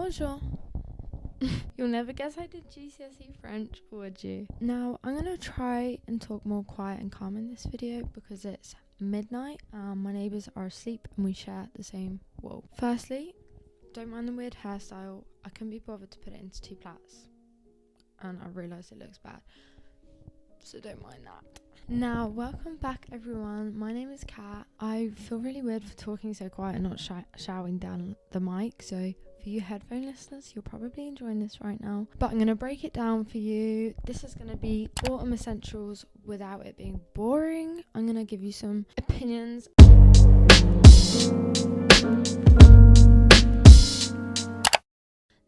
Bonjour. You'll never guess I did GCSE French, would you? Now, I'm going to try and talk more quiet and calm in this video because it's midnight and my neighbours are asleep and we share the same wall. Firstly, don't mind the weird hairstyle. I couldn't be bothered to put it into two plaits and I realised it looks bad, so don't mind that. Now, welcome back everyone. My name is Kat. I feel really weird for talking so quiet and not shouting down the mic, so for you headphone listeners, you're probably enjoying this right now, but I'm going to break it down for you. This is going to be autumn essentials without it being boring. I'm going to give you some opinions.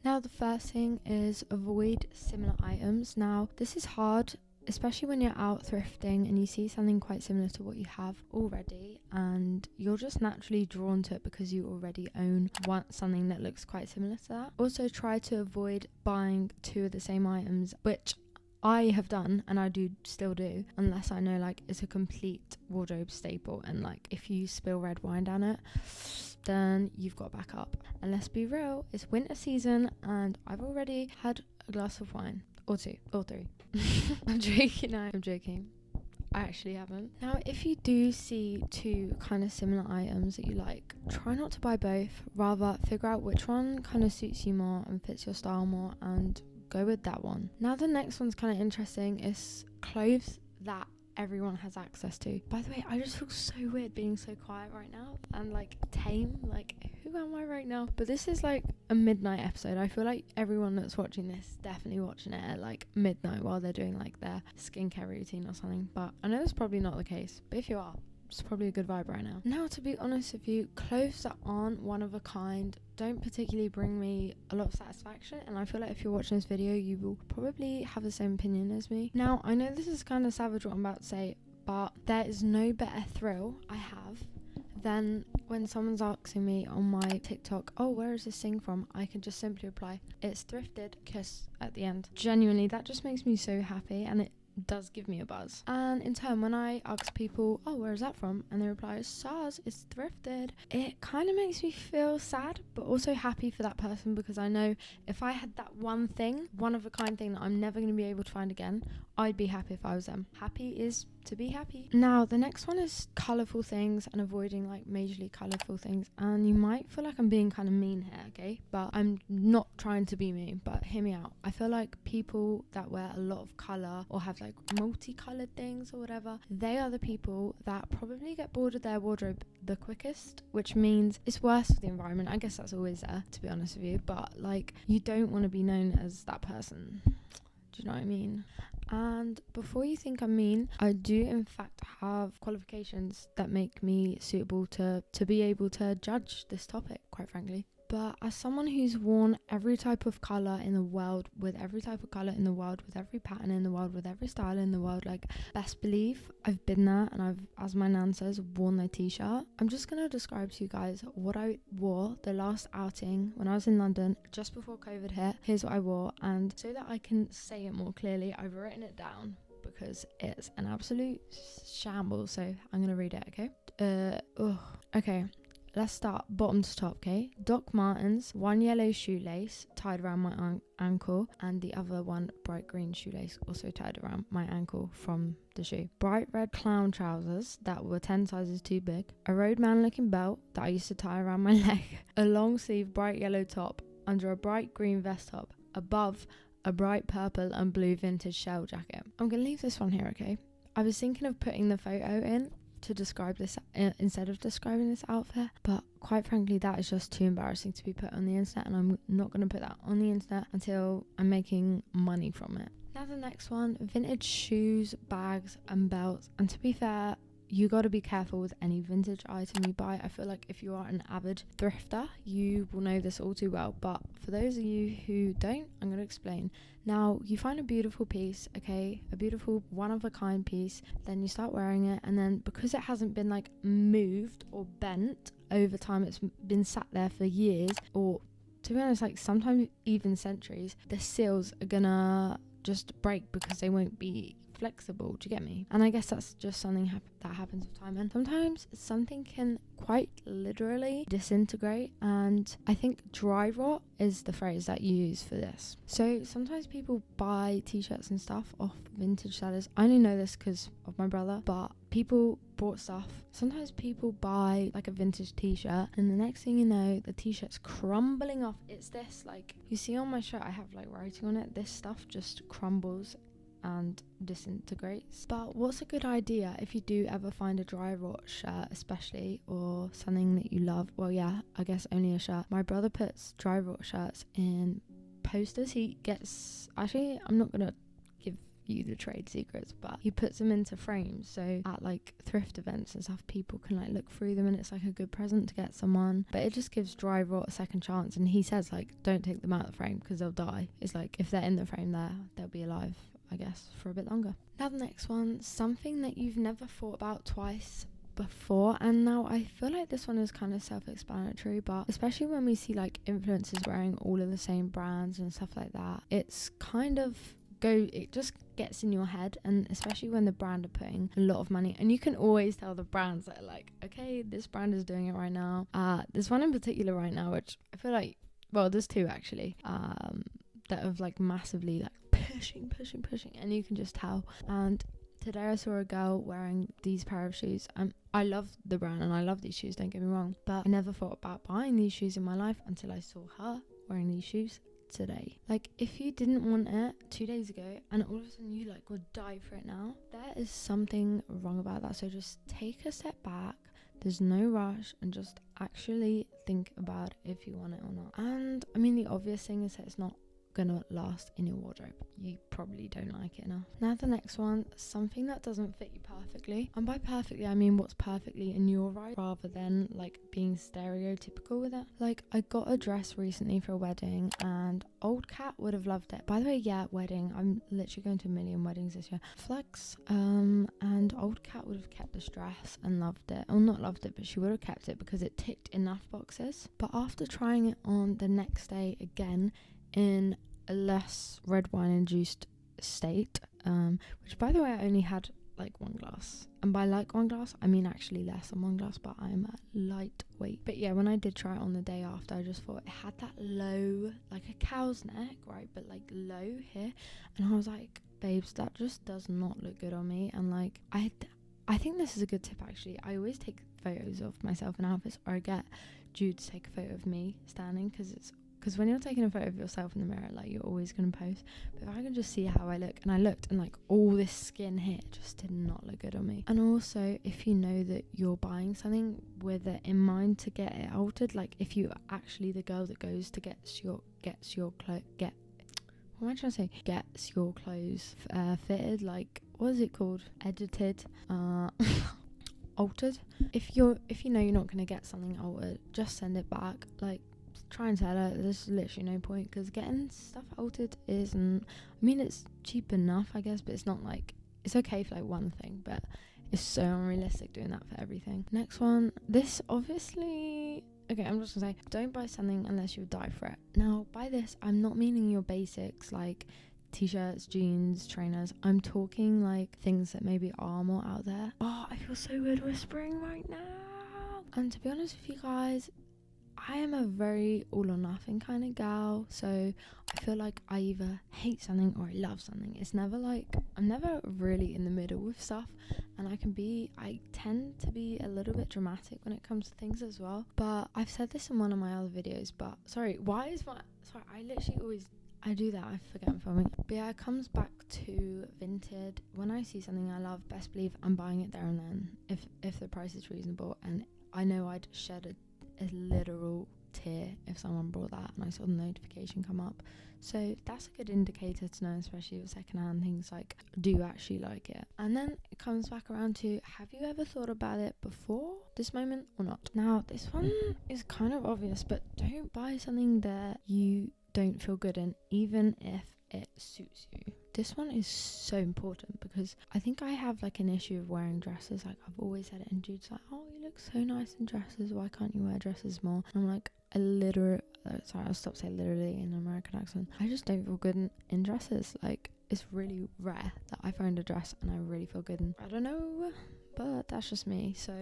Now, the first thing is avoid similar items. Now, this is hard, especially when you're out thrifting and you see something quite similar to what you have already and you're just naturally drawn to it because you already own something that looks quite similar to that. Also, try to avoid buying two of the same items, which I have done and I still do, unless I know like it's a complete wardrobe staple and like if you spill red wine down it, then you've got backup. And let's be real, it's winter season and I've already had a glass of wine or two or three. I'm joking. I actually haven't. Now, if you do see two kind of similar items that you like, try not to buy both. Rather, figure out which one kind of suits you more and fits your style more and go with that one. Now, the next one's kind of interesting. It's clothes that everyone has access to. By the way, I just feel so weird being so quiet right now and like tame. Like, who am I right now? But this is like a midnight episode. I feel like everyone that's watching this is definitely watching it at like midnight while they're doing like their skincare routine or something. But I know that's probably not the case. But if you are, it's probably a good vibe right now. Now, to be honest with you, clothes that aren't one of a kind don't particularly bring me a lot of satisfaction, and I feel like if you're watching this video you will probably have the same opinion as me. Now, I know this is kind of savage what I'm about to say, but there is no better thrill I have than when someone's asking me on my TikTok, oh, where is this thing from? I can just simply reply, it's thrifted, kiss at the end. Genuinely, that just makes me so happy and it does give me a buzz. And in turn, when I ask people, oh, where is that from, and they reply, SARS, it's thrifted, it kind of makes me feel sad but also happy for that person, because I know if I had that one thing, one of a kind thing that I'm never going to be able to find again, I'd be happy if I was them. Happy is to be happy. Now, the next one is colourful things and avoiding like majorly colourful things, and you might feel like I'm being kind of mean here, okay, but I'm not trying to be mean, but hear me out. I feel like people that wear a lot of colour or have like multicolored things or whatever, they are the people that probably get bored of their wardrobe the quickest, which means it's worse for the environment. I guess that's always there, to be honest with you, but like, you don't want to be known as that person. Do you know what I mean? And before you think I'm mean, I do in fact have qualifications that make me suitable to be able to judge this topic, quite frankly. But as someone who's worn every type of colour in the world, with every type of colour in the world, with every pattern in the world, with every style in the world, like, best believe I've been there and I've, as my nan says, worn their t-shirt. I'm just going to describe to you guys what I wore the last outing when I was in London just before COVID hit. Here's what I wore, and so that I can say it more clearly, I've written it down because it's an absolute shambles, so I'm going to read it, okay? Okay. Let's start bottom to top, okay? Doc Martens, one yellow shoelace tied around my ankle, and the other one bright green shoelace also tied around my ankle from the shoe. Bright red clown trousers that were 10 sizes too big. A roadman looking belt that I used to tie around my leg. A long sleeve bright yellow top under a bright green vest top. Above, a bright purple and blue vintage shell jacket. I'm gonna leave this one here, okay? I was thinking of putting the photo in to describe this instead of describing this outfit, but quite frankly that is just too embarrassing to be put on the internet, and I'm not going to put that on the internet until I'm making money from it. Now, the next one, vintage shoes, bags and belts. And to be fair, you got to be careful with any vintage item you buy. I feel like if you are an avid thrifter, you will know this all too well, but for those of you who don't, I'm going to explain. Now, you find a beautiful piece, okay, a beautiful one-of-a-kind piece, then you start wearing it, and then because it hasn't been like moved or bent over time, it's been sat there for years, or to be honest, like sometimes even centuries, the seals are gonna just break because they won't be flexible. Do you get me? And I guess that's just something that happens with time, and sometimes something can quite literally disintegrate, and I think dry rot is the phrase that you use for this. So sometimes people buy t-shirts and stuff off vintage sellers. I only know this because of my brother, but people bought stuff. Sometimes people buy like a vintage t-shirt, and the next thing you know, the t-shirt's crumbling off. It's this, like, you see on my shirt I have like writing on it. This stuff just crumbles and disintegrates. But what's a good idea if you do ever find a dry rot shirt, especially, or something that you love? Well, yeah, I guess only a shirt. My brother puts dry rot shirts in posters. He gets, actually, I'm not gonna give you the trade secrets, but he puts them into frames, so at like thrift events and stuff, people can like look through them, and it's like a good present to get someone. But it just gives dry rot a second chance, and he says like, don't take them out of the frame because they'll die. It's like, if they're in the frame there, they'll be alive, I guess, for a bit longer. Now the next one, something that you've never thought about twice before. And now I feel like this one is kind of self-explanatory, but especially when we see like influencers wearing all of the same brands and stuff like that, it's kind of it just gets in your head, and especially when the brand are putting a lot of money, and you can always tell the brands that are like, okay, this brand is doing it right now. There's one in particular right now which I feel like, well, there's two actually, that have like massively like pushing, and you can just tell. And today I saw a girl wearing these pair of shoes. I love the brand and I love these shoes, don't get me wrong, but I never thought about buying these shoes in my life until I saw her wearing these shoes today. Like, if you didn't want it 2 days ago and all of a sudden you like would die for it now, there is something wrong about that. So just take a step back, there's no rush, and just actually think about if you want it or not. And I mean, the obvious thing is that it's not gonna last in your wardrobe. You probably don't like it enough. Now the next one, something that doesn't fit you perfectly. And by perfectly, I mean what's perfectly in your right, rather than like being stereotypical with it. Like, I got a dress recently for a wedding, and old cat would have loved it. By the way, yeah, wedding, I'm literally going to a million weddings this year. Flex. And old cat would have kept this dress and loved it. Well, not loved it, but she would have kept it because it ticked enough boxes. But after trying it on the next day again in a less red wine induced state, which by the way I only had like one glass, and by like one glass I mean actually less than one glass, but I'm a lightweight. But yeah, when I did try it on the day after, I just thought it had that low, like a cow's neck, right, but like low here, and I was like, babes, that just does not look good on me. And like, I think this is a good tip actually. I always take photos of myself in outfits, or I get Jude to take a photo of me standing, because when you're taking a photo of yourself in the mirror, like, you're always going to pose. But if I can just see how I look, and I looked, and like all this skin here just did not look good on me. And also, if you know that you're buying something with it in mind to get it altered, like if you're actually the girl that goes to gets your clothes fitted, like, what is it called, edited, altered. If you know you're not going to get something altered, just send it back. Like, try and tell her there's literally no point, because getting stuff altered isn't, I mean, it's cheap enough I guess, but it's not like, it's okay for like one thing, but it's so unrealistic doing that for everything. Next one, this obviously, okay, I'm just gonna say, don't buy something unless you would die for it. Now by this I'm not meaning your basics like t-shirts, jeans, trainers. I'm talking like things that maybe are more out there. Oh, I feel so weird whispering right now. And to be honest with you guys, I am a very all or nothing kind of gal, so I feel like I either hate something or I love something. It's never like, I'm never really in the middle with stuff, and I tend to be a little bit dramatic when it comes to things as well. But I've said this in one of my other videos, but I literally always, I do that, I forget I'm filming. But yeah, it comes back to Vinted. When I see something I love, best believe I'm buying it there and then, if the price is reasonable. And I know I'd shed a literal tear if someone brought that and I saw the notification come up. So that's a good indicator to know, especially with secondhand things, like, do you actually like it? And then it comes back around to, have you ever thought about it before this moment or not? Now this one is kind of obvious, but don't buy something that you don't feel good in, even if it suits you. This one is so important because I think I have like an issue of wearing dresses. Like, I've always said it, and Jude's like, oh, you look so nice in dresses, why can't you wear dresses more? And I'm like, I'll stop saying literally in an American accent. I just don't feel good in dresses. Like, it's really rare that I find a dress and I really feel good in. I don't know, but that's just me, so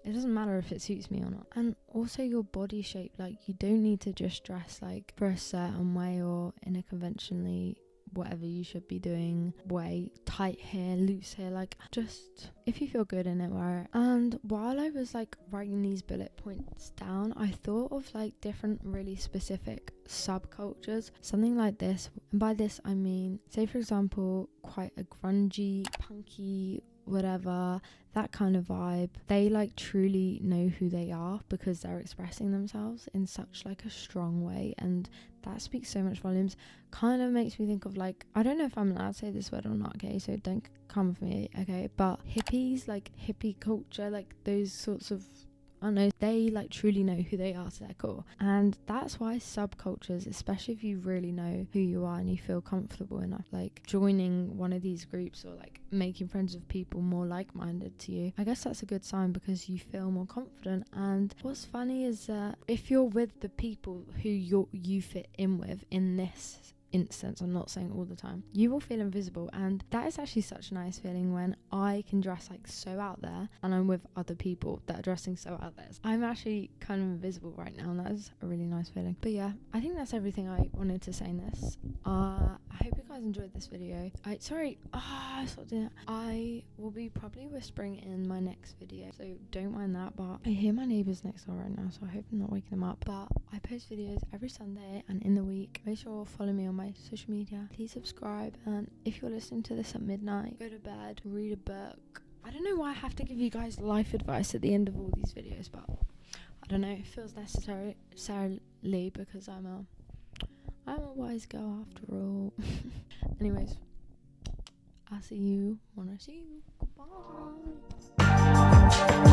it doesn't matter if it suits me or not. And also your body shape, like you don't need to just dress like for a certain way or in a conventionally whatever you should be doing way, tight hair, loose hair, like just if you feel good in it, wear it. And while I was like writing these bullet points down, I thought of like different really specific subcultures, something like this. And by this I mean, say for example, quite a grungy, punky, whatever, that kind of vibe. They like truly know who they are because they're expressing themselves in such like a strong way, and that speaks so much volumes. Kind of makes me think of like, I don't know if I'm allowed to say this word or not, okay, so don't come for me, okay, but hippies, like hippie culture, like those sorts of, I don't know, they like truly know who they are to their core. And that's why subcultures, especially if you really know who you are and you feel comfortable enough like joining one of these groups or like making friends with people more like-minded to you, I guess that's a good sign because you feel more confident. And what's funny is that if you're with the people who you fit in with in this instance, I'm not saying all the time, you will feel invisible, and that is actually such a nice feeling when I can dress like so out there and I'm with other people that are dressing so out there. I'm actually kind of invisible right now, and that is a really nice feeling. But yeah, I think that's everything I wanted to say in this. I hope you guys enjoyed this video. I stopped doing that. I will be probably whispering in my next video, so don't mind that, but I hear my neighbours next door right now, so I hope I'm not waking them up. But I post videos every Sunday and in the week. Make sure to follow me on my social media, please subscribe, and if you're listening to this at midnight, go to bed, read a book. I don't know why I have to give you guys life advice at the end of all these videos, but I don't know, it feels necessarily because I'm a wise girl after all. Anyways, I'll see you when I see you. Bye.